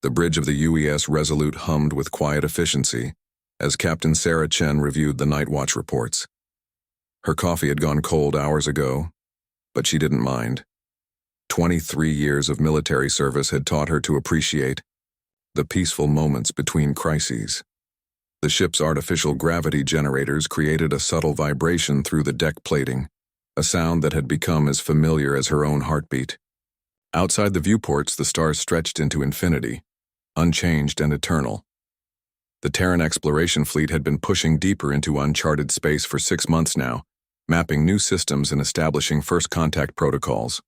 The bridge of the UES Resolute hummed with quiet efficiency as Captain Sarah Chen reviewed the night watch reports. Her coffee had gone cold hours ago, but she didn't mind. 23 years of military service had taught her to appreciate the peaceful moments between crises. The ship's artificial gravity generators created a subtle vibration through the deck plating, a sound that had become as familiar as her own heartbeat. Outside the viewports, the stars stretched into infinity, unchanged and eternal. The Terran exploration fleet had been pushing deeper into uncharted space for 6 months now, mapping new systems and establishing first contact protocols.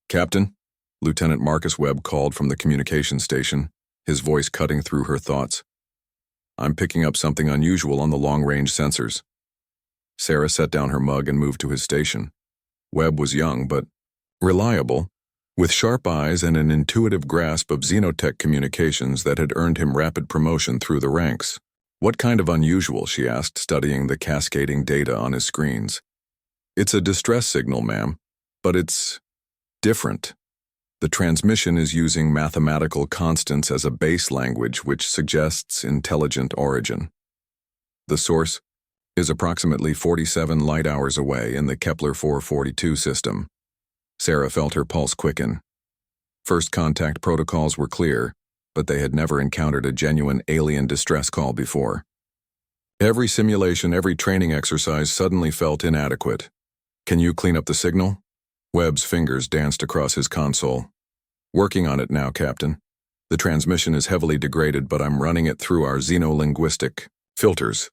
"Captain," Lieutenant Marcus Webb called from the communication station, his voice cutting through her thoughts. "I'm picking up something unusual on the long-range sensors." Sarah set down her mug and moved to his station. Webb was young but reliable, with sharp eyes and an intuitive grasp of xenotech communications that had earned him rapid promotion through the ranks. "What kind of unusual?" she asked, studying the cascading data on his screens. "It's a distress signal, ma'am, but it's different. The transmission is using mathematical constants as a base language which suggests intelligent origin. The source is approximately 47 light hours away in the Kepler 442 system." Sarah felt her pulse quicken. First contact protocols were clear, but they had never encountered a genuine alien distress call before. Every simulation, every training exercise suddenly felt inadequate. "Can you clean up the signal?" Webb's fingers danced across his console. "Working on it now, Captain. The transmission is heavily degraded, but I'm running it through our xenolinguistic filters."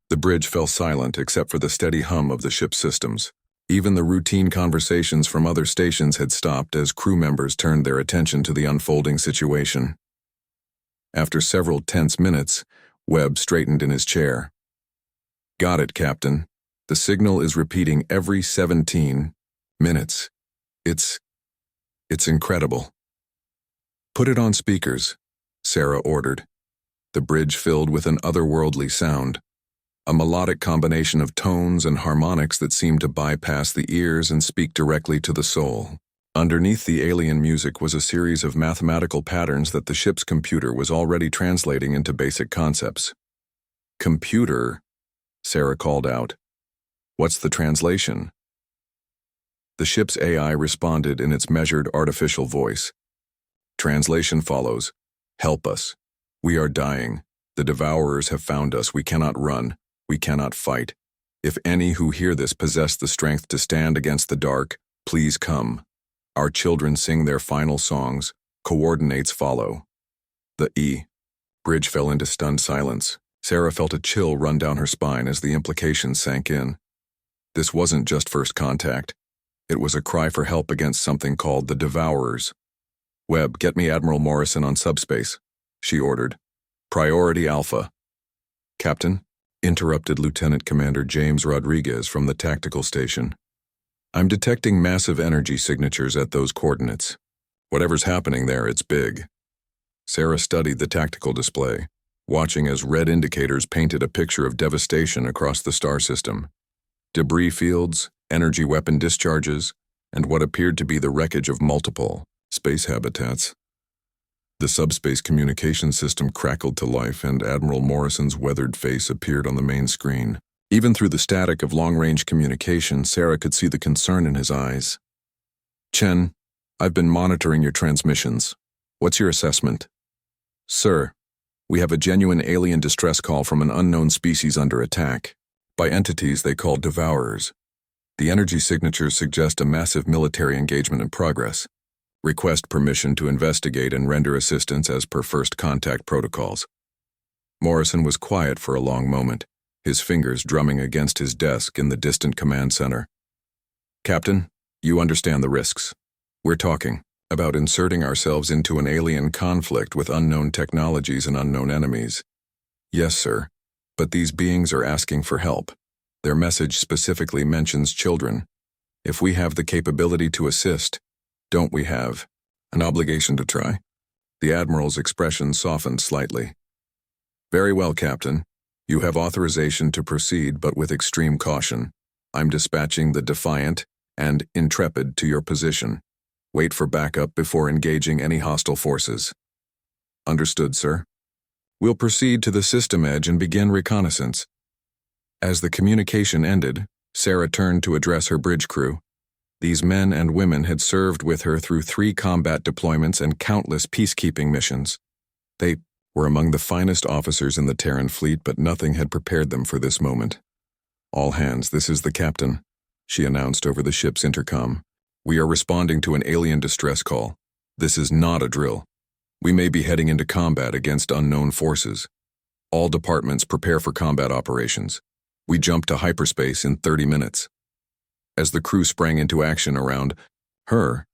The bridge fell silent except for the steady hum of the ship's systems. Even the routine conversations from other stations had stopped as crew members turned their attention to the unfolding situation. After several tense minutes, Webb straightened in his chair. "Got it, Captain. The signal is repeating every 17 minutes. It's incredible." "Put it on speakers," Sarah ordered. The bridge filled with an otherworldly sound, a melodic combination of tones and harmonics that seemed to bypass the ears and speak directly to the soul. Underneath the alien music was a series of mathematical patterns that the ship's computer was already translating into basic concepts. "Computer," Sarah called out. "What's the translation?" The ship's AI responded in its measured artificial voice. "Translation follows. Help us. We are dying. The devourers have found us. We cannot run. We cannot fight. If any who hear this possess the strength to stand against the dark, please come. Our children sing their final songs. Coordinates follow." The bridge fell into stunned silence. Sarah felt a chill run down her spine as the implications sank in. This wasn't just first contact. It was a cry for help against something called the Devourers. "Webb, get me Admiral Morrison on subspace," she ordered. "Priority Alpha." "Captain," interrupted Lieutenant Commander James Rodriguez from the tactical station. "I'm detecting massive energy signatures at those coordinates. Whatever's happening there, it's big." Sarah studied the tactical display, watching as red indicators painted a picture of devastation across the star system. Debris fields, energy weapon discharges, and what appeared to be the wreckage of multiple space habitats. The subspace communication system crackled to life, and Admiral Morrison's weathered face appeared on the main screen. Even through the static of long-range communication, Sarah could see the concern in his eyes. "Chen, I've been monitoring your transmissions. What's your assessment?" "Sir, we have a genuine alien distress call from an unknown species under attack, by entities they call Devourers. The energy signatures suggest a massive military engagement in progress. Request permission to investigate and render assistance as per first contact protocols." Morrison was quiet for a long moment, his fingers drumming against his desk in the distant command center. "Captain, you understand the risks. We're talking about inserting ourselves into an alien conflict with unknown technologies and unknown enemies." "Yes, sir, but these beings are asking for help. Their message specifically mentions children. If we have the capability to assist, don't we have an obligation to try?" The Admiral's expression softened slightly. "Very well, Captain. You have authorization to proceed, but with extreme caution. I'm dispatching the Defiant and Intrepid to your position. Wait for backup before engaging any hostile forces." Understood, sir. We'll proceed to the system edge and begin reconnaissance. As the communication ended, Sarah turned to address her bridge crew. These men and women had served with her through 3 combat deployments and countless peacekeeping missions. They were among the finest officers in the Terran fleet, but nothing had prepared them for this moment. "All hands, this is the captain," she announced over the ship's intercom. "We are responding to an alien distress call. This is not a drill. We may be heading into combat against unknown forces. All departments prepare for combat operations. We jump to hyperspace in 30 minutes. As the crew sprang into action around her,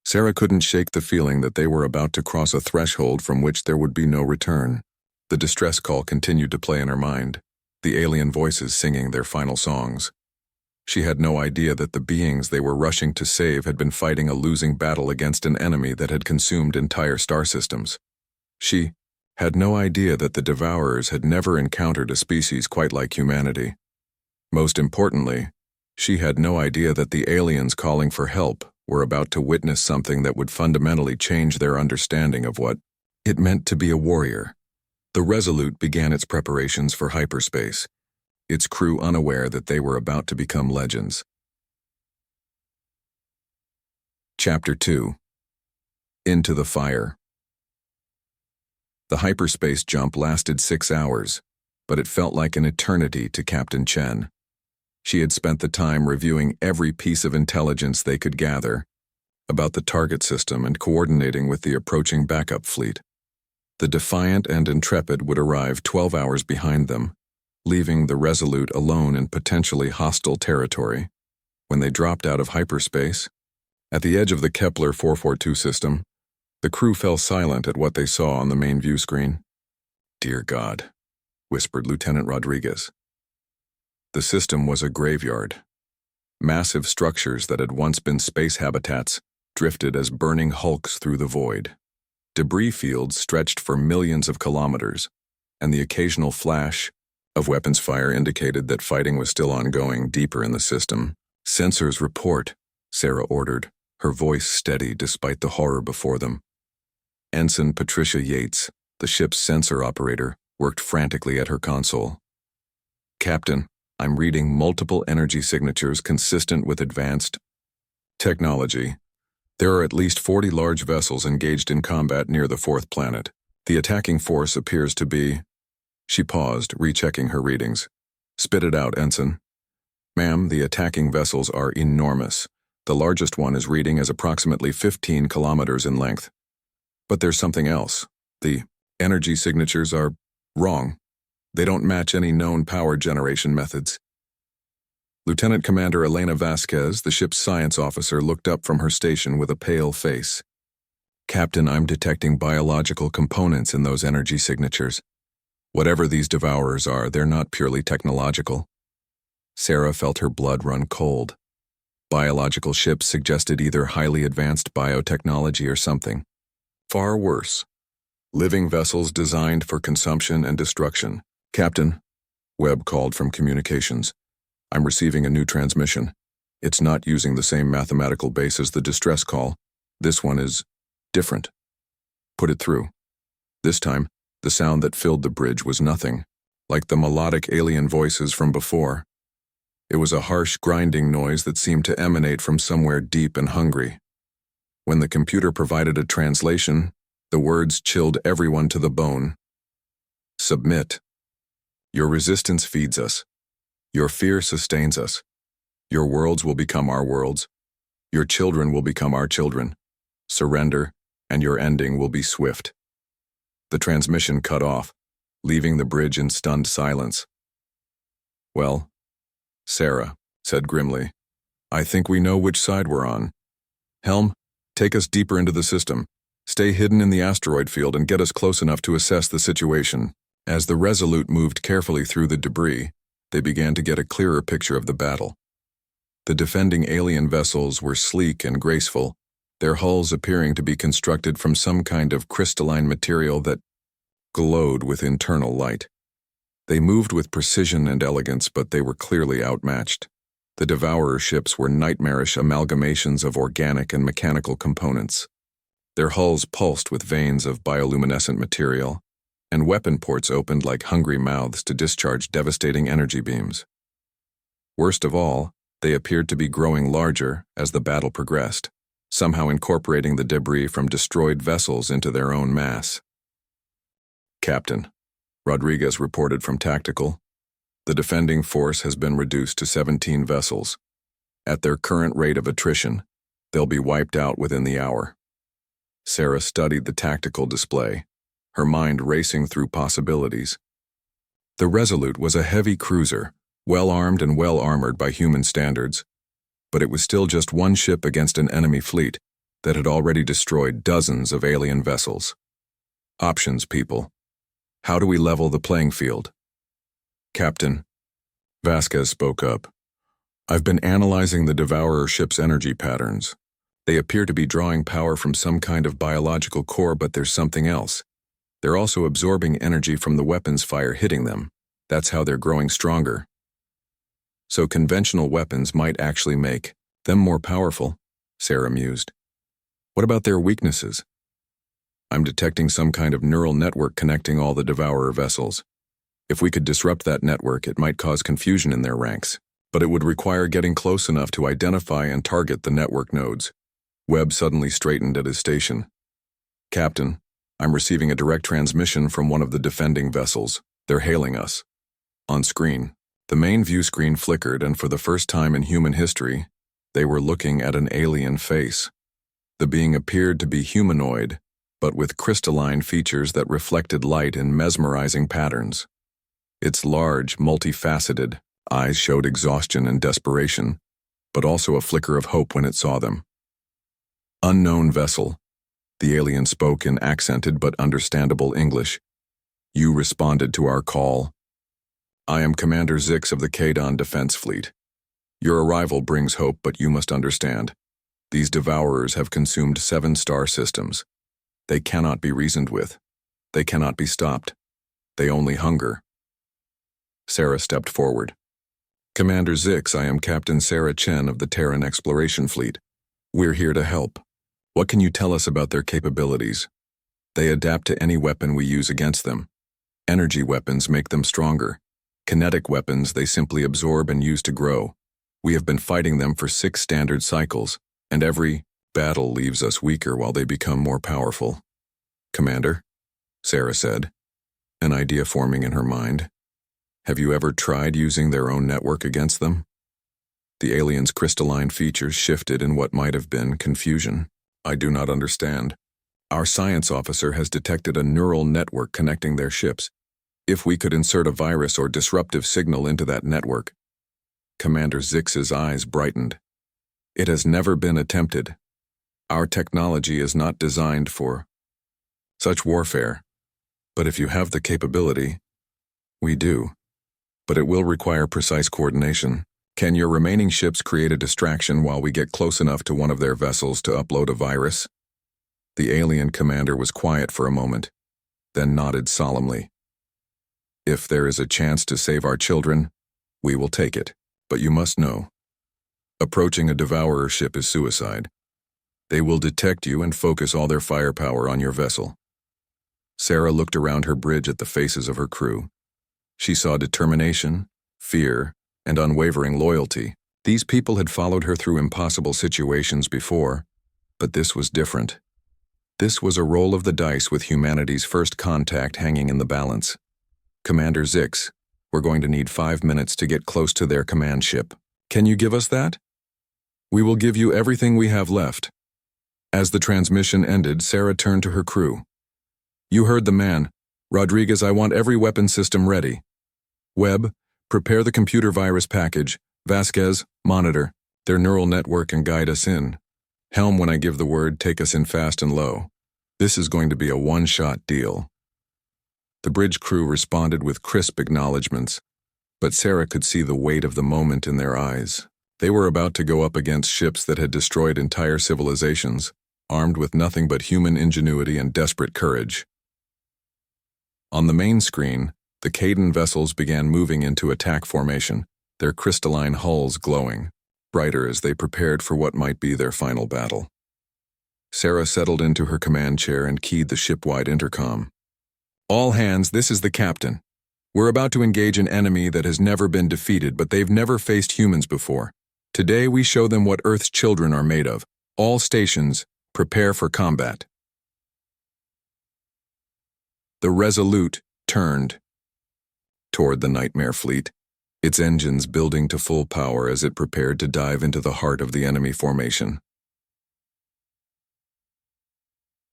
Sarah couldn't shake the feeling that they were about to cross a threshold from which there would be no return. The distress call continued to play in her mind, the alien voices singing their final songs. She had no idea that the beings they were rushing to save had been fighting a losing battle against an enemy that had consumed entire star systems. She had no idea that the Devourers had never encountered a species quite like humanity. Most importantly, she had no idea that the aliens calling for help were about to witness something that would fundamentally change their understanding of what it meant to be a warrior. The Resolute began its preparations for hyperspace, its crew unaware that they were about to become legends. Chapter 2. Into the Fire. The hyperspace jump lasted 6 hours, but it felt like an eternity to Captain Chen. She had spent the time reviewing every piece of intelligence they could gather about the target system and coordinating with the approaching backup fleet. The Defiant and Intrepid would arrive 12 hours behind them, leaving the Resolute alone in potentially hostile territory. When they dropped out of hyperspace, at the edge of the Kepler 442 system, the crew fell silent at what they saw on the main view screen. "Dear God," whispered Lieutenant Rodriguez. The system was a graveyard. Massive structures that had once been space habitats drifted as burning hulks through the void. Debris fields stretched for millions of kilometers, and the occasional flash of weapons fire indicated that fighting was still ongoing deeper in the system. "Sensors report," Sarah ordered, her voice steady despite the horror before them. Ensign Patricia Yates, the ship's sensor operator, worked frantically at her console. "Captain, I'm reading multiple energy signatures consistent with advanced technology. There are at least 40 large vessels engaged in combat near the 4th planet. The attacking force appears to be..." She paused, rechecking her readings. "Spit it out, Ensign." "Ma'am, the attacking vessels are enormous. The largest one is reading as approximately 15 kilometers in length. But there's something else. The energy signatures are wrong. They don't match any known power generation methods." Lieutenant Commander Elena Vasquez, the ship's science officer, looked up from her station with a pale face. "Captain, I'm detecting biological components in those energy signatures. Whatever these Devourers are, they're not purely technological." Sarah felt her blood run cold. Biological ships suggested either highly advanced biotechnology or something far worse. Living vessels designed for consumption and destruction. "Captain," Webb called from communications, "I'm receiving a new transmission. It's not using the same mathematical base as the distress call. This one is different." "Put it through." This time, the sound that filled the bridge was nothing, like the melodic alien voices from before. It was a harsh, grinding noise that seemed to emanate from somewhere deep and hungry. When the computer provided a translation, the words chilled everyone to the bone. "Submit. Your resistance feeds us. Your fear sustains us. Your worlds will become our worlds. Your children will become our children. Surrender, and your ending will be swift." The transmission cut off, leaving the bridge in stunned silence. "Well," Sarah said grimly, "I think we know which side we're on. Helm, take us deeper into the system. Stay hidden in the asteroid field and get us close enough to assess the situation." As the Resolute moved carefully through the debris, they began to get a clearer picture of the battle. The defending alien vessels were sleek and graceful, their hulls appearing to be constructed from some kind of crystalline material that glowed with internal light. They moved with precision and elegance, but they were clearly outmatched. The Devourer ships were nightmarish amalgamations of organic and mechanical components. Their hulls pulsed with veins of bioluminescent material, and weapon ports opened like hungry mouths to discharge devastating energy beams. Worst of all, they appeared to be growing larger as the battle progressed, somehow incorporating the debris from destroyed vessels into their own mass. "Captain," Rodriguez reported from Tactical, "the defending force has been reduced to 17 vessels. At their current rate of attrition, they'll be wiped out within the hour." Sarah studied the tactical display, her mind racing through possibilities. The Resolute was a heavy cruiser, well-armed and well-armored by human standards, but it was still just one ship against an enemy fleet that had already destroyed dozens of alien vessels. Options, people. How do we level the playing field? "Captain," Vasquez spoke up, "I've been analyzing the Devourer ship's energy patterns. They appear to be drawing power from some kind of biological core, but there's something else. They're also absorbing energy from the weapons fire hitting them. That's how they're growing stronger. So conventional weapons might actually make them more powerful," Sarah mused. "What about their weaknesses?" "I'm detecting some kind of neural network connecting all the Devourer vessels. If we could disrupt that network, it might cause confusion in their ranks, but it would require getting close enough to identify and target the network nodes." Webb suddenly straightened at his station. "Captain, I'm receiving a direct transmission from one of the defending vessels. They're hailing us." On screen, the main view screen flickered, and for the first time in human history, they were looking at an alien face. The being appeared to be humanoid, but with crystalline features that reflected light in mesmerizing patterns. Its large, multifaceted eyes showed exhaustion and desperation, but also a flicker of hope when it saw them. "Unknown vessel," the alien spoke in accented but understandable English. "You responded to our call. I am Commander Zix of the Kadon Defense Fleet. Your arrival brings hope, but you must understand. These Devourers have consumed 7 star systems. They cannot be reasoned with. They cannot be stopped. They only hunger." Sarah stepped forward. "Commander Zix, I am Captain Sarah Chen of the Terran Exploration Fleet. We're here to help. What can you tell us about their capabilities?" "They adapt to any weapon we use against them. Energy weapons make them stronger. Kinetic weapons they simply absorb and use to grow. We have been fighting them for 6 standard cycles, and every battle leaves us weaker while they become more powerful." "Commander," Sarah said, an idea forming in her mind. "Have you ever tried using their own network against them?" The alien's crystalline features shifted in what might have been confusion. "I do not understand. Our science officer has detected a neural network connecting their ships. If we could insert a virus or disruptive signal into that network." Commander Zix's eyes brightened. "It has never been attempted. Our technology is not designed for such warfare. But if you have the capability..." "We do. But it will require precise coordination. Can your remaining ships create a distraction while we get close enough to one of their vessels to upload a virus?" The alien commander was quiet for a moment, then nodded solemnly. "If there is a chance to save our children, we will take it. But you must know, approaching a Devourer ship is suicide. They will detect you and focus all their firepower on your vessel." Sarah looked around her bridge at the faces of her crew. She saw determination, fear, and unwavering loyalty. These people had followed her through impossible situations before, but this was different. This was a roll of the dice with humanity's first contact hanging in the balance. "Commander Zix, we're going to need 5 minutes to get close to their command ship. Can you give us that?" "We will give you everything we have left." As the transmission ended, Sarah turned to her crew. "You heard the man. Rodriguez, I want every weapon system ready. Webb, prepare the computer virus package. Vasquez, monitor their neural network and guide us in. Helm, when I give the word, take us in fast and low. This is going to be a one-shot deal." The bridge crew responded with crisp acknowledgments, but Sarah could see the weight of the moment in their eyes. They were about to go up against ships that had destroyed entire civilizations, armed with nothing but human ingenuity and desperate courage. On the main screen, the Kadon vessels began moving into attack formation, their crystalline hulls glowing, brighter as they prepared for what might be their final battle. Sarah settled into her command chair and keyed the ship-wide intercom. "All hands, this is the captain. We're about to engage an enemy that has never been defeated, but they've never faced humans before. Today we show them what Earth's children are made of. All stations, prepare for combat." The Resolute turned toward the Nightmare Fleet, its engines building to full power as it prepared to dive into the heart of the enemy formation.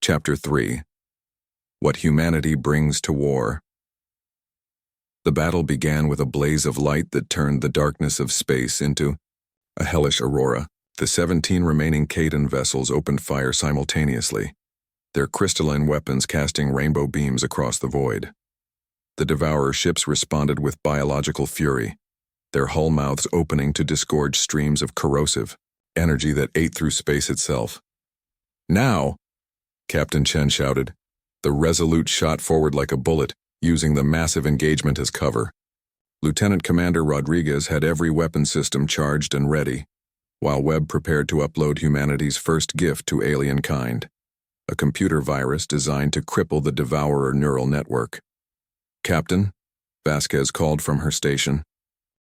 Chapter 3. What Humanity Brings to War. The battle began with a blaze of light that turned the darkness of space into a hellish aurora. The 17 remaining Khaden vessels opened fire simultaneously, their crystalline weapons casting rainbow beams across the void. The Devourer ships responded with biological fury, their hull mouths opening to disgorge streams of corrosive energy that ate through space itself. "Now!" Captain Chen shouted. The Resolute shot forward like a bullet, using the massive engagement as cover. Lieutenant Commander Rodriguez had every weapon system charged and ready, while Webb prepared to upload humanity's first gift to alien kind, a computer virus designed to cripple the Devourer neural network. "Captain," Vasquez called from her station,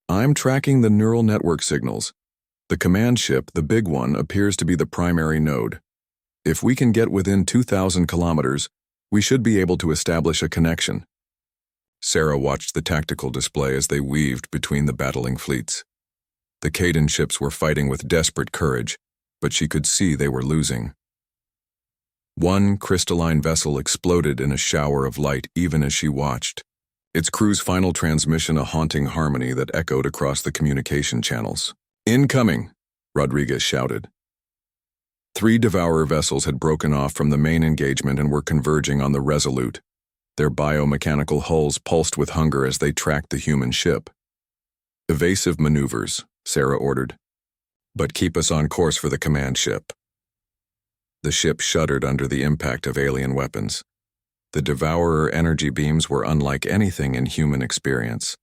"I'm tracking the neural network signals. The command ship, the big one, appears to be the primary node. If we can get within 2,000 kilometers, we should be able to establish a connection." Sarah watched the tactical display as they weaved between the battling fleets. The Khaden ships were fighting with desperate courage, but she could see they were losing. One crystalline vessel exploded in a shower of light even as she watched, its crew's final transmission a haunting harmony that echoed across the communication channels. "Incoming!" Rodriguez shouted. 3 Devourer vessels had broken off from the main engagement and were converging on the Resolute. Their biomechanical hulls pulsed with hunger as they tracked the human ship. "Evasive maneuvers," Sarah ordered. "But keep us on course for the command ship." The ship shuddered under the impact of alien weapons. The Devourer energy beams were unlike anything in human experience.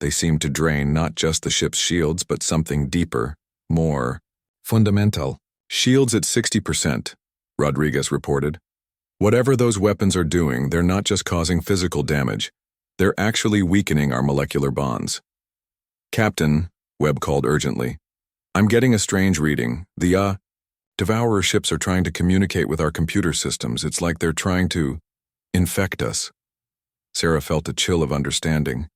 They seemed to drain not just the ship's shields, but something deeper, more fundamental. "Shields at 60%, Rodriguez reported. "Whatever those weapons are doing, they're not just causing physical damage. They're actually weakening our molecular bonds." "Captain," Webb called urgently, "I'm getting a strange reading. The Devourer ships are trying to communicate with our computer systems. It's like they're trying to infect us." Sarah felt a chill of understanding.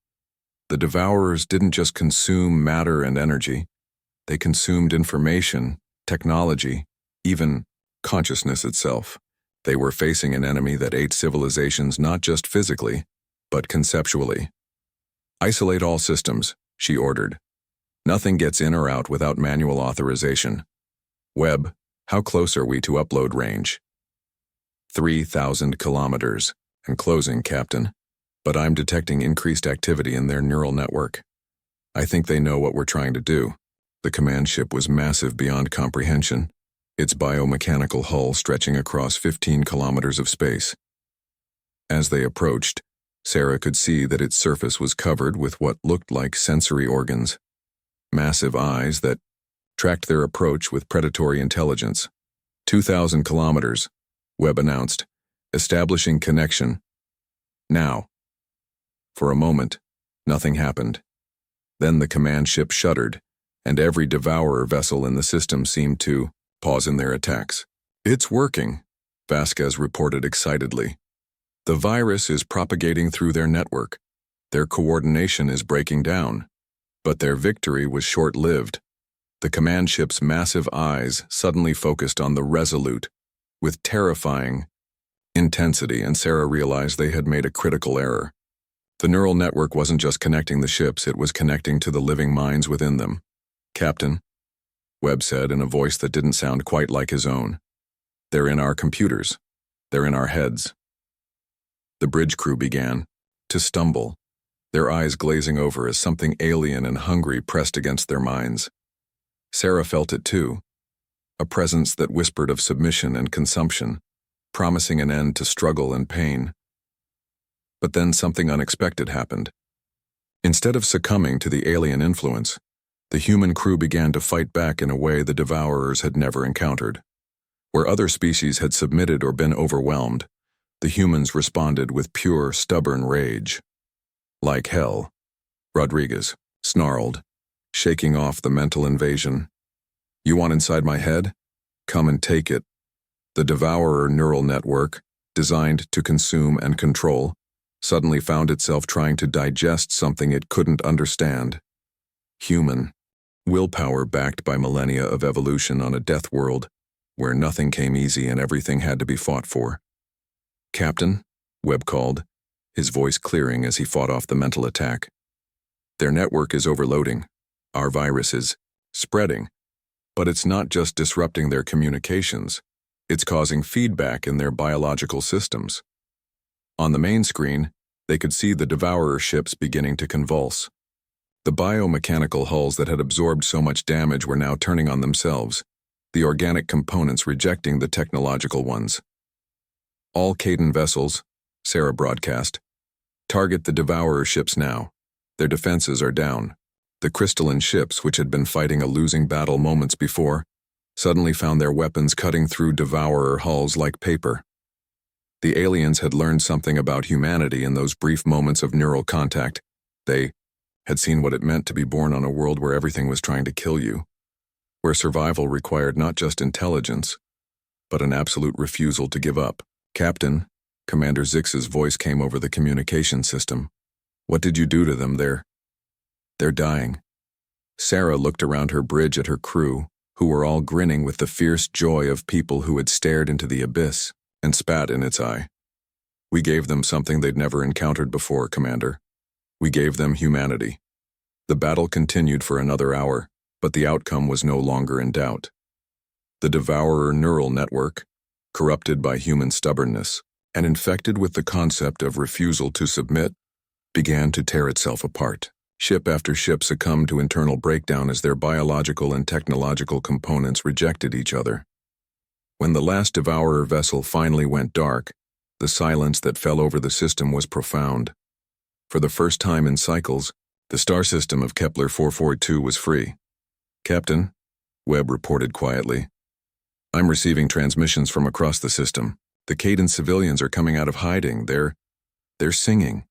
The Devourers didn't just consume matter and energy. They consumed information, technology, even consciousness itself. They were facing an enemy that ate civilizations not just physically, but conceptually. "Isolate all systems," she ordered. "Nothing gets in or out without manual authorization. Webb, how close are we to upload range?" 3,000 kilometers, and closing, Captain. But I'm detecting increased activity in their neural network. I think they know what we're trying to do." The command ship was massive beyond comprehension, its biomechanical hull stretching across 15 kilometers of space. As they approached, Sarah could see that its surface was covered with what looked like sensory organs, massive eyes that tracked their approach with predatory intelligence. 2,000 kilometers, Webb announced, establishing connection. "Now." For a moment, nothing happened. Then the command ship shuddered, and every Devourer vessel in the system seemed to pause in their attacks. "It's working," Vasquez reported excitedly. "The virus is propagating through their network. Their coordination is breaking down." But their victory was short-lived. The command ship's massive eyes suddenly focused on the Resolute with terrifying intensity, and Sarah realized they had made a critical error. The neural network wasn't just connecting the ships, it was connecting to the living minds within them. "Captain," Webb said in a voice that didn't sound quite like his own, "they're in our computers. They're in our heads." The bridge crew began to stumble, their eyes glazing over as something alien and hungry pressed against their minds. Sarah felt it too, a presence that whispered of submission and consumption, promising an end to struggle and pain. But then something unexpected happened. Instead of succumbing to the alien influence, the human crew began to fight back in a way the Devourers had never encountered. Where other species had submitted or been overwhelmed, the humans responded with pure, stubborn rage. Like hell, Rodriguez snarled, shaking off the mental invasion. You want inside my head? Come and take it. The Devourer neural network, designed to consume and control, suddenly found itself trying to digest something it couldn't understand. Human. Willpower backed by millennia of evolution on a death world, where nothing came easy and everything had to be fought for. Captain, Webb called, his voice clearing as he fought off the mental attack. Their network is overloading. Our virus is spreading. But it's not just disrupting their communications, it's causing feedback in their biological systems. On the main screen, they could see the Devourer ships beginning to convulse. The biomechanical hulls that had absorbed so much damage were now turning on themselves, the organic components rejecting the technological ones. All Caden vessels, Sarah broadcast, target the Devourer ships now. Their defenses are down. The crystalline ships, which had been fighting a losing battle moments before, suddenly found their weapons cutting through Devourer hulls like paper. The aliens had learned something about humanity in those brief moments of neural contact. They had seen what it meant to be born on a world where everything was trying to kill you, where survival required not just intelligence, but an absolute refusal to give up. Captain, Commander Zix's voice came over the communication system. What did you do to them? They're dying. Sarah looked around her bridge at her crew, who were all grinning with the fierce joy of people who had stared into the abyss and spat in its eye. We gave them something they'd never encountered before, Commander. We gave them humanity. The battle continued for another hour, but the outcome was no longer in doubt. The Devourer neural network, corrupted by human stubbornness and infected with the concept of refusal to submit, began to tear itself apart. Ship after ship succumbed to internal breakdown as their biological and technological components rejected each other. When the last Devourer vessel finally went dark, the silence that fell over the system was profound. For the first time in cycles, the star system of Kepler 442 was free. Captain, Webb reported quietly, I'm receiving transmissions from across the system. The Caden civilians are coming out of hiding. They're singing.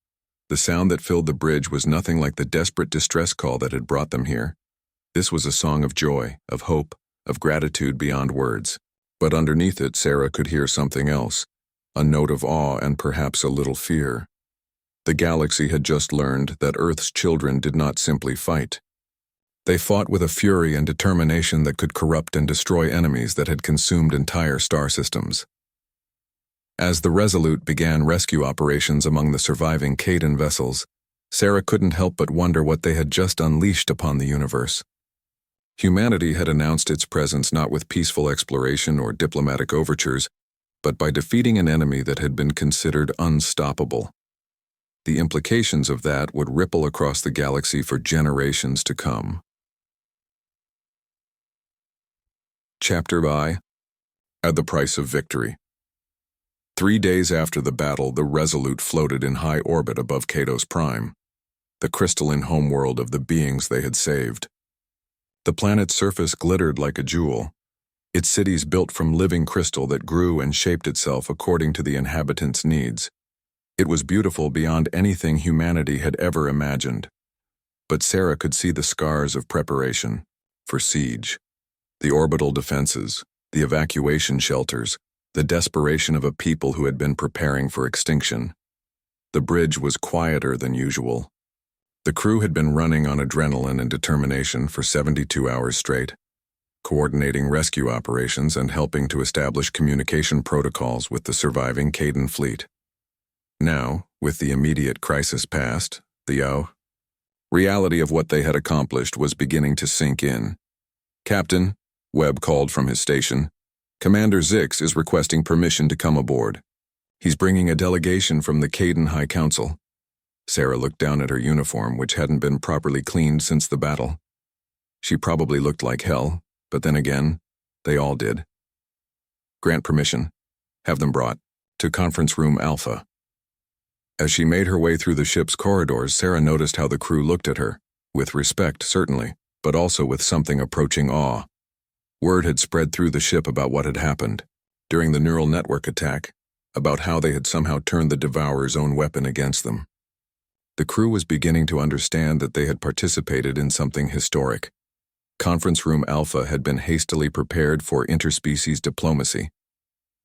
The sound that filled the bridge was nothing like the desperate distress call that had brought them here. This was a song of joy, of hope, of gratitude beyond words. But underneath it, Sarah could hear something else, a note of awe and perhaps a little fear. The galaxy had just learned that Earth's children did not simply fight. They fought with a fury and determination that could corrupt and destroy enemies that had consumed entire star systems. As the Resolute began rescue operations among the surviving Caden vessels, Sarah couldn't help but wonder what they had just unleashed upon the universe. Humanity had announced its presence not with peaceful exploration or diplomatic overtures, but by defeating an enemy that had been considered unstoppable. The implications of that would ripple across the galaxy for generations to come. Chapter by At the Price of Victory. 3 days after the battle, the Resolute floated in high orbit above Cato's Prime, the crystalline homeworld of the beings they had saved. The planet's surface glittered like a jewel, its cities built from living crystal that grew and shaped itself according to the inhabitants' needs. It was beautiful beyond anything humanity had ever imagined. But Sarah could see the scars of preparation for siege. The orbital defenses, the evacuation shelters, the desperation of a people who had been preparing for extinction. The bridge was quieter than usual. The crew had been running on adrenaline and determination for 72 hours straight, coordinating rescue operations and helping to establish communication protocols with the surviving Caden fleet. Now, with the immediate crisis past, the reality of what they had accomplished was beginning to sink in. Captain, Webb called from his station, Commander Zix is requesting permission to come aboard. He's bringing a delegation from the Caden High Council. Sarah looked down at her uniform, which hadn't been properly cleaned since the battle. She probably looked like hell, but then again, they all did. Grant permission. Have them brought to Conference Room Alpha. As she made her way through the ship's corridors, Sarah noticed how the crew looked at her, with respect certainly, but also with something approaching awe. Word had spread through the ship about what had happened. during the neural network attack, about how they had somehow turned the Devourer's own weapon against them. The crew was beginning to understand that they had participated in something historic. Conference Room Alpha had been hastily prepared for interspecies diplomacy.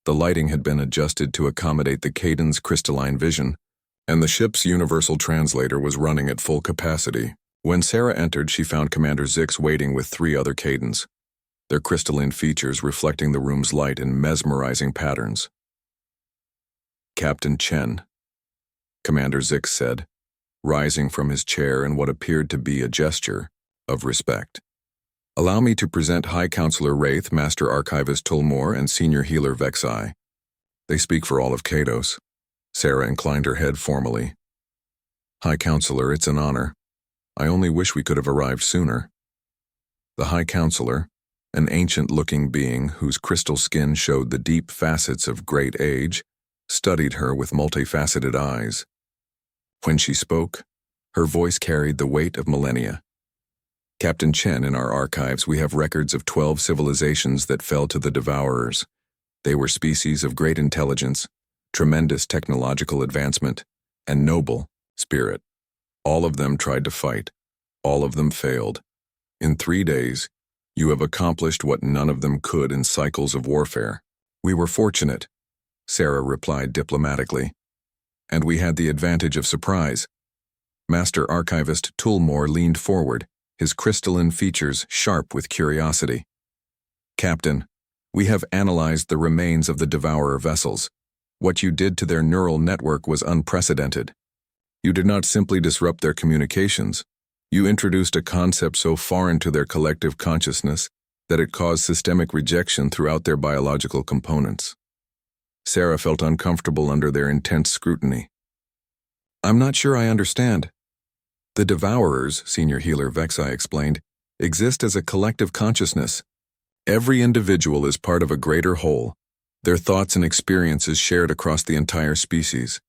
The lighting had been adjusted to accommodate the Caden's crystalline vision, and the ship's universal translator was running at full capacity. When Sarah entered, she found Commander Zix waiting with 3 other Cadens, their crystalline features reflecting the room's light in mesmerizing patterns. "Captain Chen," Commander Zix said, rising from his chair in what appeared to be a gesture of respect. "Allow me to present High Counselor Wraith, Master Archivist Tulmore, and Senior Healer Vexai. They speak for all of Kados." Sarah inclined her head formally. "High Counselor, it's an honor. I only wish we could have arrived sooner." The High Counselor, an ancient-looking being whose crystal skin showed the deep facets of great age, studied her with multifaceted eyes. When she spoke, her voice carried the weight of millennia. "Captain Chen, in our archives we have records of 12 civilizations that fell to the Devourers. They were species of great intelligence, tremendous technological advancement, and noble spirit. All of them tried to fight. All of them failed. In 3 days, you have accomplished what none of them could in cycles of warfare." "We were fortunate," Sarah replied diplomatically. "And we had the advantage of surprise." Master Archivist Tulmore leaned forward, his crystalline features sharp with curiosity. "Captain, we have analyzed the remains of the Devourer vessels. What you did to their neural network was unprecedented. You did not simply disrupt their communications. You introduced a concept so far into their collective consciousness that it caused systemic rejection throughout their biological components." Sarah felt uncomfortable under their intense scrutiny. "I'm not sure I understand." "The Devourers," Senior Healer Vexai explained, "exist as a collective consciousness. Every individual is part of a greater whole, their thoughts and experiences shared across the entire species.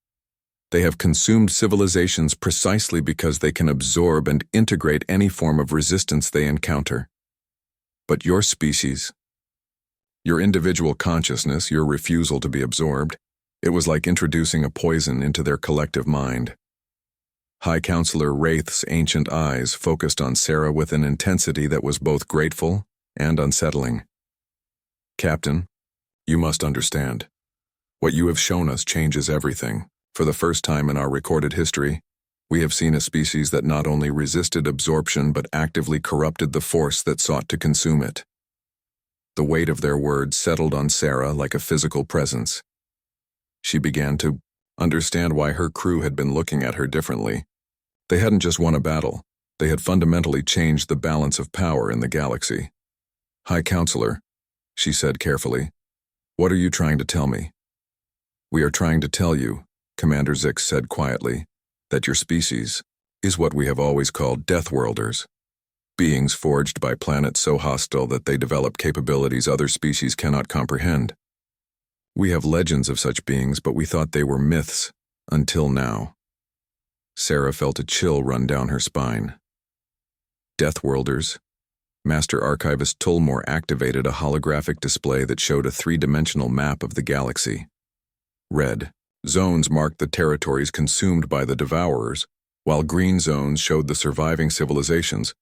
They have consumed civilizations precisely because they can absorb and integrate any form of resistance they encounter. But your species, your individual consciousness, your refusal to be absorbed, it was like introducing a poison into their collective mind." High Counselor Wraith's ancient eyes focused on Sarah with an intensity that was both grateful and unsettling. "Captain, you must understand. What you have shown us changes everything. For the first time in our recorded history, we have seen a species that not only resisted absorption but actively corrupted the force that sought to consume it." The weight of their words settled on Sarah like a physical presence. She began to understand why her crew had been looking at her differently. They hadn't just won a battle, they had fundamentally changed the balance of power in the galaxy. "High Counselor," she said carefully, "what are you trying to tell me?" "We are trying to tell you," Commander Zix said quietly, "that your species is what we have always called Deathworlders, beings forged by planets so hostile that they develop capabilities other species cannot comprehend. We have legends of such beings, but we thought they were myths, until now." Sarah felt a chill run down her spine. "Deathworlders." Master Archivist Tulmore activated a holographic display that showed a 3-dimensional map of the galaxy. Red zones marked the territories consumed by the Devourers, while green zones showed the surviving civilizations,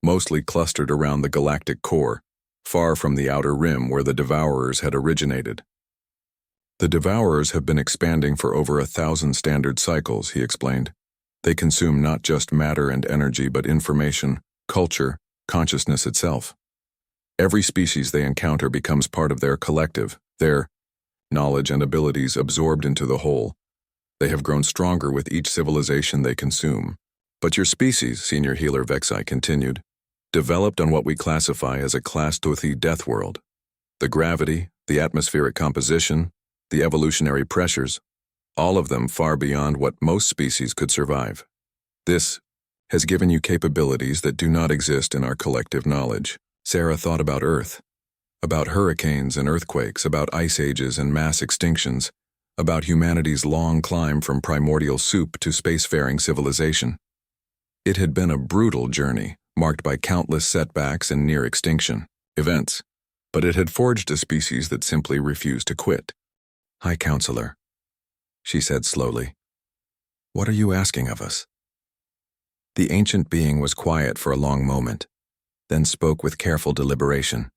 mostly clustered around the galactic core, far from the outer rim where the Devourers had originated. "The Devourers have been expanding for over 1,000 standard cycles," he explained. "They consume not just matter and energy but information, culture, consciousness itself. Every species they encounter becomes part of their collective, their knowledge and abilities absorbed into the whole. They have grown stronger with each civilization they consume. But your species," Senior Healer Vexai continued, "developed on what we classify as a Class 2 death world. The gravity, the atmospheric composition, the evolutionary pressures, all of them far beyond what most species could survive. This has given you capabilities that do not exist in our collective knowledge." Sarah thought about Earth, about hurricanes and earthquakes, about ice ages and mass extinctions, about humanity's long climb from primordial soup to spacefaring civilization. It had been a brutal journey, marked by countless setbacks and near-extinction events. but it had forged a species that simply refused to quit. "High Counselor," she said slowly, "what are you asking of us?" The ancient being was quiet for a long moment, then spoke with careful deliberation.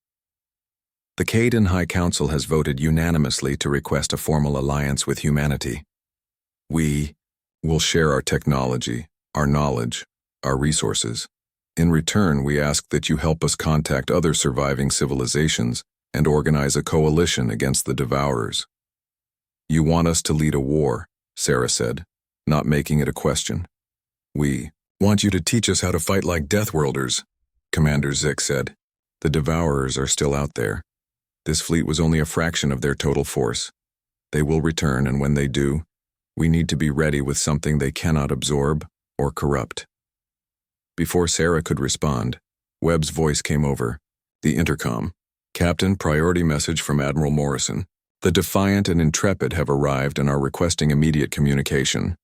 "The Caden High Council has voted unanimously to request a formal alliance with humanity. We will share our technology, our knowledge, our resources. In return, we ask that you help us contact other surviving civilizations and organize a coalition against the Devourers." "You want us to lead a war," Sarah said, not making it a question. "We want you to teach us how to fight like Deathworlders," Commander Zik said. "The Devourers are still out there. This fleet was only a fraction of their total force. They will return, and when they do, we need to be ready with something they cannot absorb or corrupt." Before Sarah could respond, Webb's voice came over the intercom. "Captain, priority message from Admiral Morrison. The Defiant and Intrepid have arrived and are requesting immediate communication."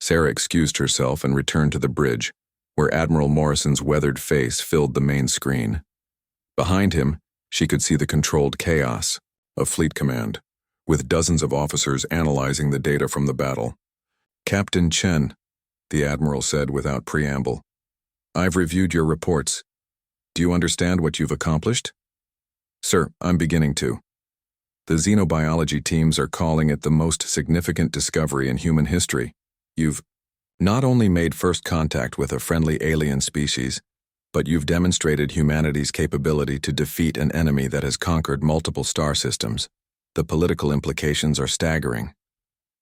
Sarah excused herself and returned to the bridge, where Admiral Morrison's weathered face filled the main screen. Behind him, she could see the controlled chaos of Fleet Command, with dozens of officers analyzing the data from the battle. "Captain Chen," the Admiral said without preamble, "I've reviewed your reports. Do you understand what you've accomplished?" "Sir, I'm beginning to. The xenobiology teams are calling it the most significant discovery in human history. You've not only made first contact with a friendly alien species, but you've demonstrated humanity's capability to defeat an enemy that has conquered multiple star systems. The political implications are staggering."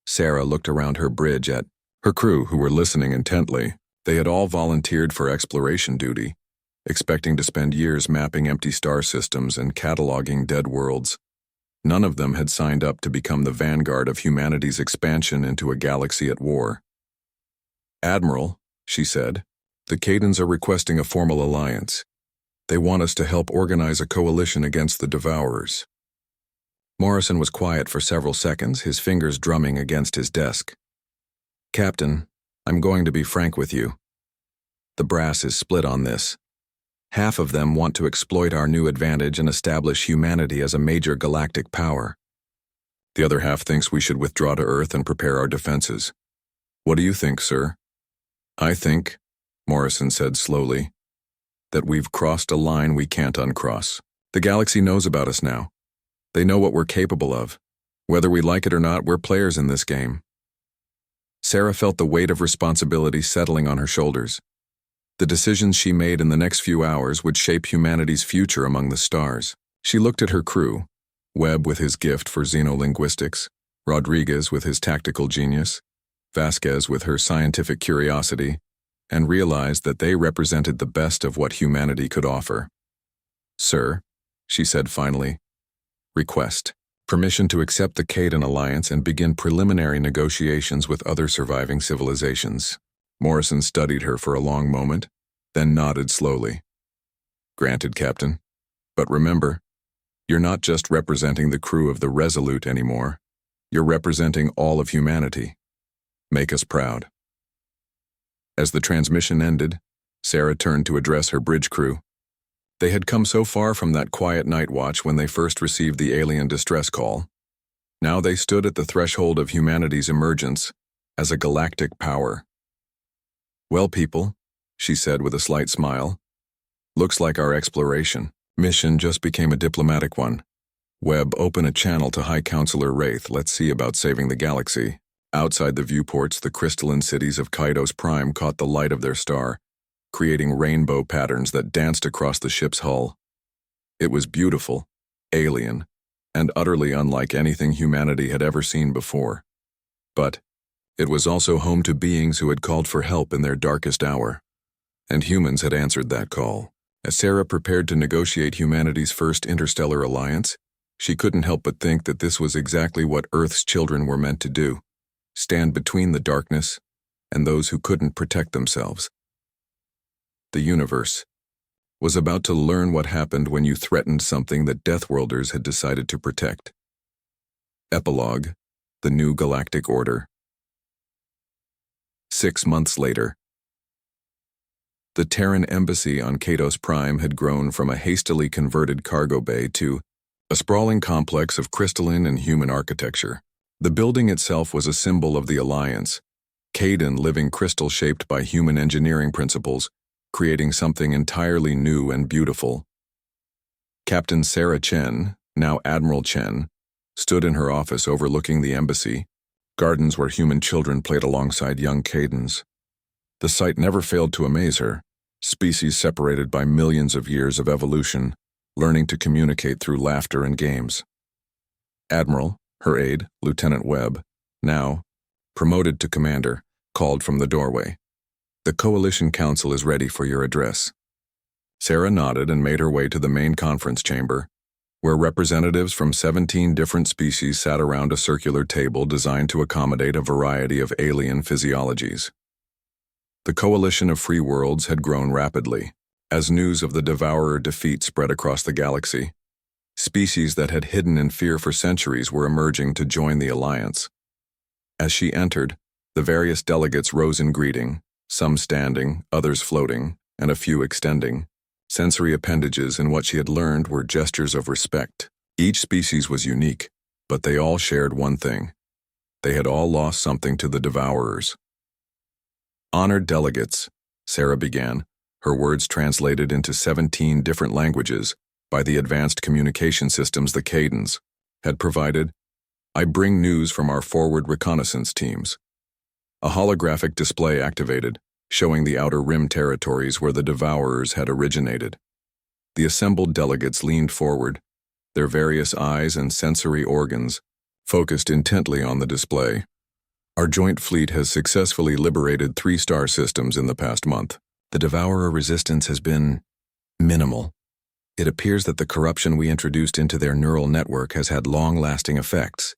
Sarah looked around her bridge at her crew, who were listening intently. They had all volunteered for exploration duty, expecting to spend years mapping empty star systems and cataloging dead worlds. None of them had signed up to become the vanguard of humanity's expansion into a galaxy at war. "Admiral," she said, "the Cadens are requesting a formal alliance. They want us to help organize a coalition against the Devourers." Morrison was quiet for several seconds, his fingers drumming against his desk. "Captain, I'm going to be frank with you. The brass is split on this. Half of them want to exploit our new advantage and establish humanity as a major galactic power. The other half thinks we should withdraw to Earth and prepare our defenses. What do you think, sir?" "I think," Morrison said slowly, "that we've crossed a line we can't uncross. The galaxy knows about us now. They know what we're capable of. Whether we like it or not, we're players in this game." Sarah felt the weight of responsibility settling on her shoulders. The decisions she made in the next few hours would shape humanity's future among the stars. She looked at her crew, Webb with his gift for xenolinguistics, Rodriguez with his tactical genius, Vasquez with her scientific curiosity, and realized that they represented the best of what humanity could offer. "Sir," she said finally, "request permission to accept the Caden Alliance and begin preliminary negotiations with other surviving civilizations." Morrison studied her for a long moment, then nodded slowly. "Granted, Captain. But remember, you're not just representing the crew of the Resolute anymore. You're representing all of humanity. Make us proud." As the transmission ended, Sarah turned to address her bridge crew. They had come so far from that quiet night watch when they first received the alien distress call. Now they stood at the threshold of humanity's emergence as a galactic power. "Well, people," she said with a slight smile, "looks like our exploration mission just became a diplomatic one. Webb, open a channel to High Counselor Wraith. Let's see about saving the galaxy." Outside the viewports, the crystalline cities of Kaidos Prime caught the light of their star, creating rainbow patterns that danced across the ship's hull. It was beautiful, alien, and utterly unlike anything humanity had ever seen before. But it was also home to beings who had called for help in their darkest hour, and humans had answered that call. As Sarah prepared to negotiate humanity's first interstellar alliance, she couldn't help but think that this was exactly what Earth's children were meant to do: stand between the darkness and those who couldn't protect themselves. The universe was about to learn what happened when you threatened something that Deathworlders had decided to protect. Epilogue: The New Galactic Order. 6 months later. The Terran embassy on Katos Prime had grown from a hastily converted cargo bay to a sprawling complex of crystalline and human architecture. The building itself was a symbol of the Alliance, Caden living crystal shaped by human engineering principles, creating something entirely new and beautiful. Captain Sarah Chen, now Admiral Chen, stood in her office overlooking the embassy, gardens where human children played alongside young Cadens. The sight never failed to amaze her, species separated by millions of years of evolution, learning to communicate through laughter and games. Admiral, her aide, Lieutenant Webb, now promoted to commander, called from the doorway. "The Coalition Council is ready for your address." Sarah nodded and made her way to the main conference chamber, where representatives from 17 different species sat around a circular table designed to accommodate a variety of alien physiologies. The coalition of free worlds had grown rapidly, as news of the Devourer defeat spread across the galaxy. Species that had hidden in fear for centuries were emerging to join the Alliance. As she entered, the various delegates rose in greeting, some standing, others floating, and a few extending. Sensory appendages in what she had learned were gestures of respect. Each species was unique, but they all shared one thing. They had all lost something to the Devourers. "Honored delegates," Sarah began, her words translated into 17 different languages by the advanced communication systems the Cadens had provided. "I bring news from our forward reconnaissance teams." A holographic display activated, showing the outer rim territories where the Devourers had originated. The assembled delegates leaned forward, their various eyes and sensory organs focused intently on the display. "Our joint fleet has successfully liberated 3 star systems in the past month. The Devourer resistance has been minimal. It appears that the corruption we introduced into their neural network has had long-lasting effects.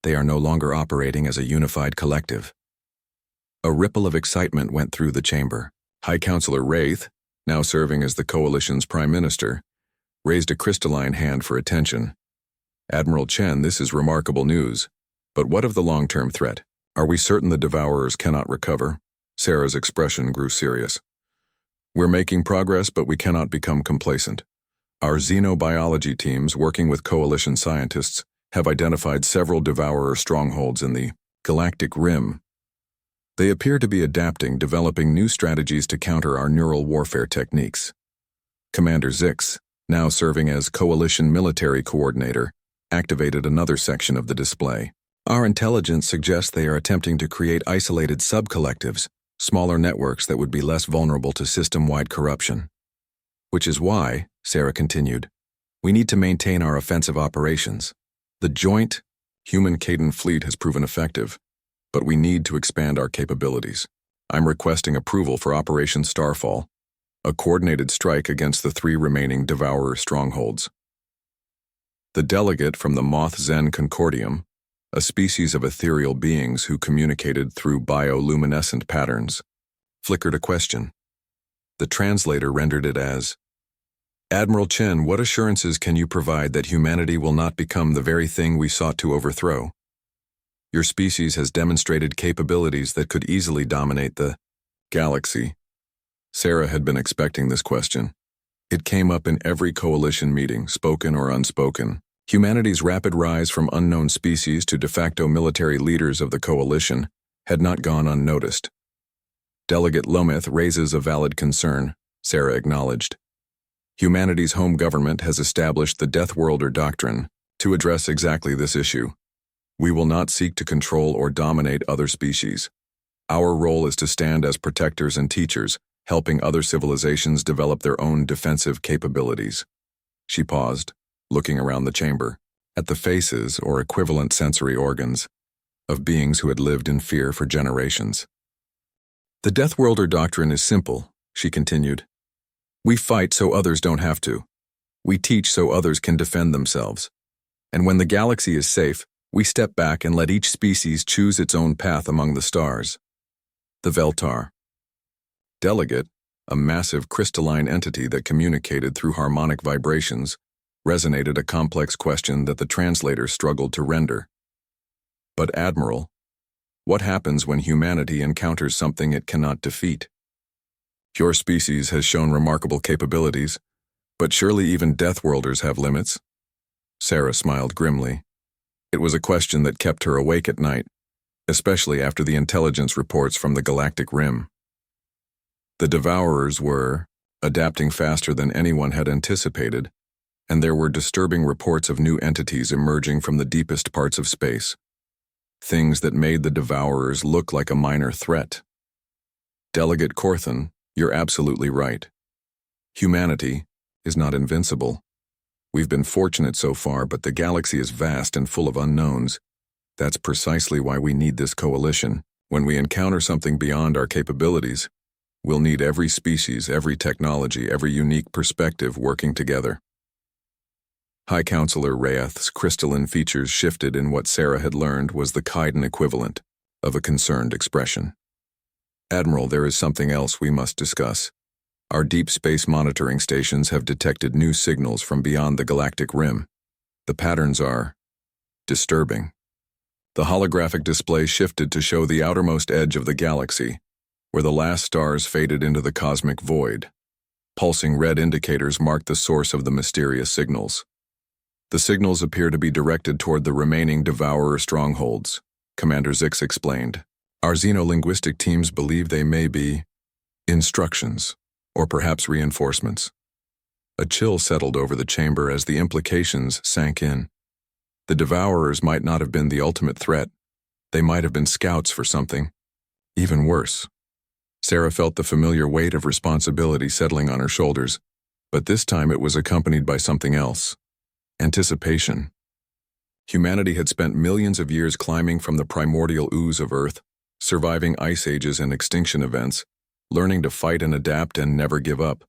They are no longer operating as a unified collective." A ripple of excitement went through the chamber. High Counselor Wraith, now serving as the Coalition's Prime Minister, raised a crystalline hand for attention. "Admiral Chen, this is remarkable news. But what of the long-term threat? Are we certain the Devourers cannot recover?" Sarah's expression grew serious. "We're making progress, but we cannot become complacent. Our xenobiology teams, working with Coalition scientists, have identified several Devourer strongholds in the Galactic Rim. They appear to be adapting, developing new strategies to counter our neural warfare techniques." Commander Zix, now serving as Coalition Military Coordinator, activated another section of the display. "Our intelligence suggests they are attempting to create isolated sub-collectives, smaller networks that would be less vulnerable to system-wide corruption. Which is why," Sarah continued, "we need to maintain our offensive operations. The joint human Caden fleet has proven effective, but we need to expand our capabilities. I'm requesting approval for Operation Starfall, a coordinated strike against the 3 remaining Devourer strongholds." The delegate from the Moth Zen Concordium, a species of ethereal beings who communicated through bioluminescent patterns, flickered a question. The translator rendered it as, "Admiral Chen, what assurances can you provide that humanity will not become the very thing we sought to overthrow? Your species has demonstrated capabilities that could easily dominate the galaxy." Sarah had been expecting this question. It came up in every Coalition meeting, spoken or unspoken. Humanity's rapid rise from unknown species to de facto military leaders of the Coalition had not gone unnoticed. "Delegate Lomith raises a valid concern," Sarah acknowledged. "Humanity's home government has established the Deathworlder doctrine to address exactly this issue. We will not seek to control or dominate other species. Our role is to stand as protectors and teachers, helping other civilizations develop their own defensive capabilities." She paused, looking around the chamber, at the faces, or equivalent sensory organs, of beings who had lived in fear for generations. "The Deathworlder doctrine is simple," she continued. "We fight so others don't have to. We teach so others can defend themselves. And when the galaxy is safe, we step back and let each species choose its own path among the stars." The Veltar. Delegate, a massive crystalline entity that communicated through harmonic vibrations, resonated a complex question that the translator struggled to render. "But Admiral, what happens when humanity encounters something it cannot defeat?" Your species has shown remarkable capabilities, but surely even Deathworlders have limits? Sarah smiled grimly. It was a question that kept her awake at night, especially after the intelligence reports from the Galactic Rim. The Devourers were adapting faster than anyone had anticipated, and there were disturbing reports of new entities emerging from the deepest parts of space. Things that made the Devourers look like a minor threat. Delegate Corthan, you're absolutely right. Humanity is not invincible. We've been fortunate so far, but the galaxy is vast and full of unknowns. That's precisely why we need this coalition. When we encounter something beyond our capabilities, we'll need every species, every technology, every unique perspective working together. High Counselor Raeth's crystalline features shifted in what Sarah had learned was the Kaidan equivalent of a concerned expression. Admiral, there is something else we must discuss. Our deep space monitoring stations have detected new signals from beyond the Galactic Rim. The patterns are disturbing. The holographic display shifted to show the outermost edge of the galaxy, where the last stars faded into the cosmic void. Pulsing red indicators marked the source of the mysterious signals. The signals appear to be directed toward the remaining Devourer strongholds, Commander Zix explained. Our xenolinguistic teams believe they may be instructions, or perhaps reinforcements. A chill settled over the chamber as the implications sank in. The Devourers might not have been the ultimate threat. They might have been scouts for something. Even worse. Sarah felt the familiar weight of responsibility settling on her shoulders, but this time it was accompanied by something else. Anticipation. Humanity had spent millions of years climbing from the primordial ooze of Earth, surviving ice ages and extinction events, learning to fight and adapt and never give up.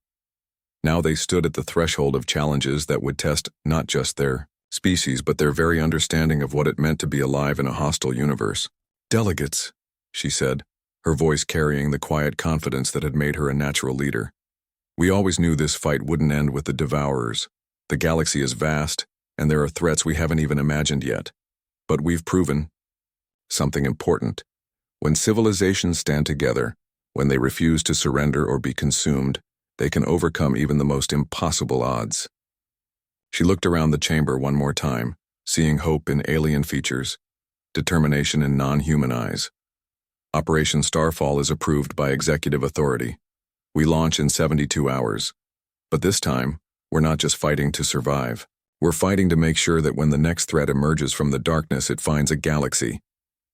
Now they stood at the threshold of challenges that would test not just their species but their very understanding of what it meant to be alive in a hostile universe. Delegates, she said, her voice carrying the quiet confidence that had made her a natural leader. We always knew this fight wouldn't end with the Devourers. The galaxy is vast, and there are threats we haven't even imagined yet. But we've proven something important. When civilizations stand together, when they refuse to surrender or be consumed, they can overcome even the most impossible odds. She looked around the chamber one more time, seeing hope in alien features, determination in non-human eyes. Operation Starfall is approved by executive authority. We launch in 72 hours. But this time, we're not just fighting to survive. We're fighting to make sure that when the next threat emerges from the darkness, it finds a galaxy,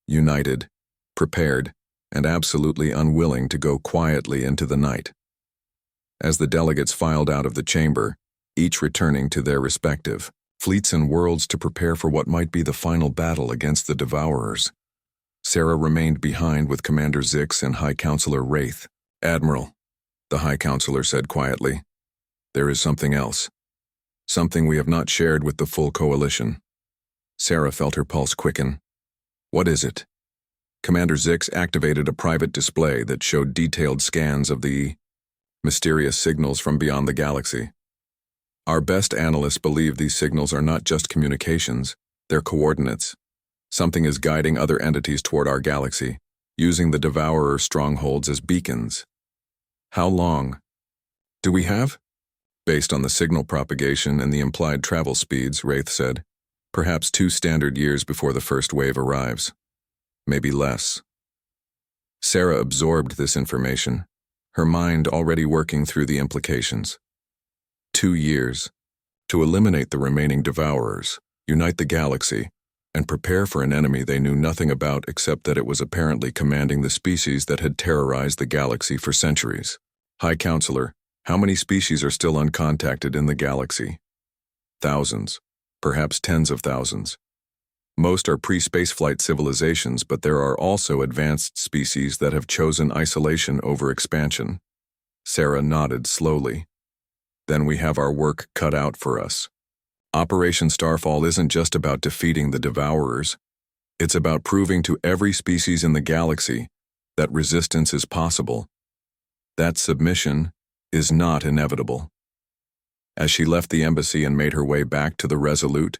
united, prepared, and absolutely unwilling to go quietly into the night. As the delegates filed out of the chamber, each returning to their respective fleets and worlds to prepare for what might be the final battle against the Devourers, Sarah remained behind with Commander Zix and High Counselor Raeth. Admiral, the High Counselor said quietly, there is something else. Something we have not shared with the full coalition. Sarah felt her pulse quicken. What is it? Commander Zix activated a private display that showed detailed scans of the mysterious signals from beyond the galaxy. Our best analysts believe these signals are not just communications, they're coordinates. Something is guiding other entities toward our galaxy, using the Devourer strongholds as beacons. How long do we have? Based on the signal propagation and the implied travel speeds, Raeth said, perhaps 2 standard years before the first wave arrives. Maybe less. Sarah absorbed this information, her mind already working through the implications. 2 years. To eliminate the remaining Devourers, unite the galaxy, and prepare for an enemy they knew nothing about except that it was apparently commanding the species that had terrorized the galaxy for centuries. High Counselor, how many species are still uncontacted in the galaxy? Thousands, perhaps tens of thousands. Most are pre-spaceflight civilizations, but there are also advanced species that have chosen isolation over expansion. Sarah nodded slowly. Then we have our work cut out for us. Operation Starfall isn't just about defeating the Devourers. It's about proving to every species in the galaxy that resistance is possible, that submission is not inevitable. As she left the embassy and made her way back to the Resolute,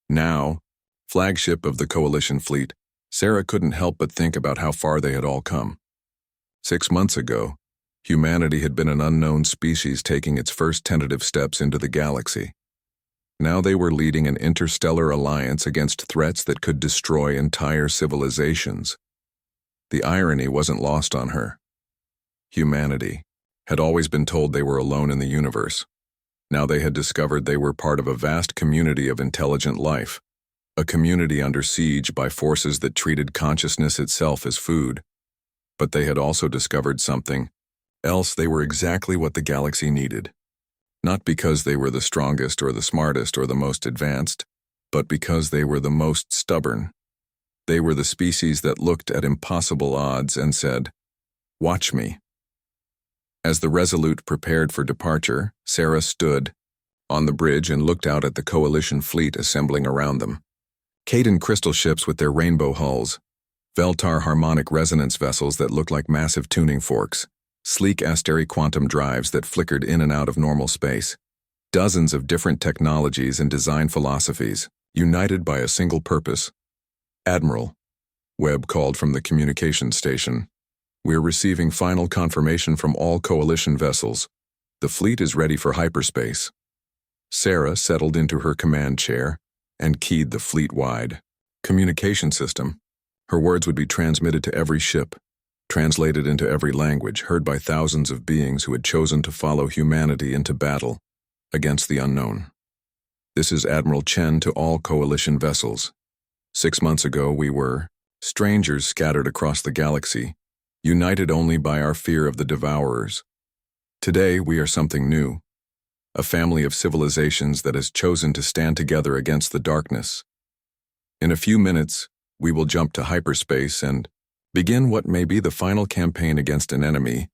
now flagship of the Coalition fleet, Sarah couldn't help but think about how far they had all come. 6 months ago, Humanity had been an unknown species taking its first tentative steps into the galaxy. Now they were leading an interstellar alliance against threats that could destroy entire civilizations. The irony wasn't lost on her. Humanity had always been told they were alone in the universe. Now they had discovered they were part of a vast community of intelligent life, a community under siege by forces that treated consciousness itself as food. But they had also discovered something else. They were exactly what the galaxy needed. Not because they were the strongest or the smartest or the most advanced, but because they were the most stubborn. They were the species that looked at impossible odds and said, "Watch me." As the Resolute prepared for departure, Sarah stood on the bridge and looked out at the Coalition fleet assembling around them. Caden crystal ships with their rainbow hulls, Veltar harmonic resonance vessels that looked like massive tuning forks, sleek Asteri quantum drives that flickered in and out of normal space. Dozens of different technologies and design philosophies, united by a single purpose. "Admiral," Webb called from the communications station. "We're receiving final confirmation from all Coalition vessels. The fleet is ready for hyperspace." Sarah settled into her command chair and keyed the fleet-wide communication system. Her words would be transmitted to every ship, translated into every language, heard by thousands of beings who had chosen to follow humanity into battle against the unknown. "This is Admiral Chen to all Coalition vessels. 6 months ago we were strangers scattered across the galaxy, united only by our fear of the Devourers. Today we are something new, a family of civilizations that has chosen to stand together against the darkness. In a few minutes, we will jump to hyperspace and begin what may be the final campaign against an enemy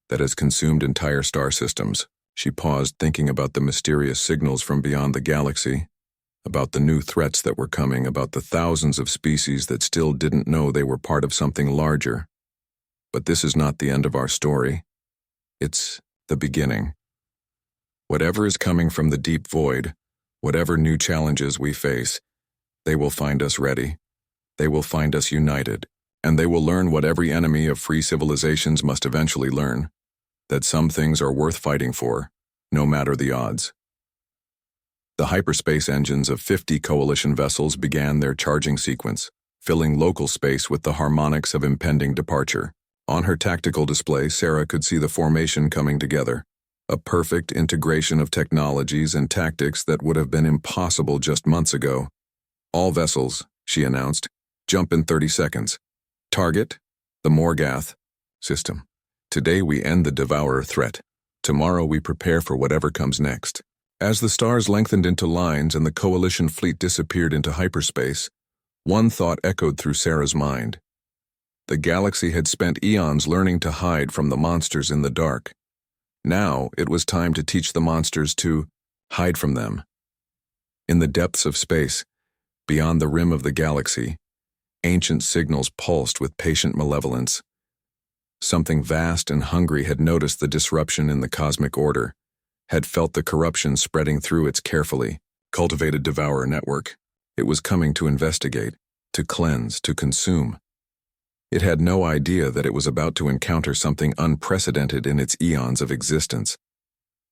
that has consumed entire star systems." She paused, thinking about the mysterious signals from beyond the galaxy, about the new threats that were coming, about the thousands of species that still didn't know they were part of something larger. But this is not the end of our story. It's the beginning. Whatever is coming from the deep void, whatever new challenges we face, they will find us ready. They will find us united, and they will learn what every enemy of free civilizations must eventually learn, that some things are worth fighting for, no matter the odds. The hyperspace engines of 50 Coalition vessels began their charging sequence, filling local space with the harmonics of impending departure. On her tactical display, Sarah could see the formation coming together, a perfect integration of technologies and tactics that would have been impossible just months ago. "All vessels," she announced, "jump in 30 seconds. Target, the Morgath system. Today we end the Devourer threat. Tomorrow we prepare for whatever comes next." As the stars lengthened into lines and the Coalition fleet disappeared into hyperspace, one thought echoed through Sarah's mind. The galaxy had spent eons learning to hide from the monsters in the dark. Now it was time to teach the monsters to hide from them. In the depths of space, beyond the rim of the galaxy, ancient signals pulsed with patient malevolence. Something vast and hungry had noticed the disruption in the cosmic order, had felt the corruption spreading through its carefully cultivated devourer network. It was coming to investigate, to cleanse, to consume. It had no idea that it was about to encounter something unprecedented in its eons of existence,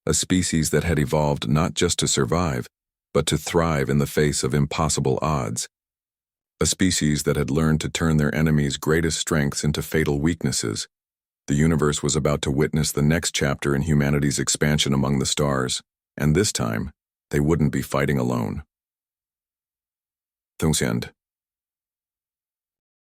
a species that had evolved not just to survive, but to thrive in the face of impossible odds. A species that had learned to turn their enemies' greatest strengths into fatal weaknesses. The universe was about to witness the next chapter in humanity's expansion among the stars, and this time, they wouldn't be fighting alone. End.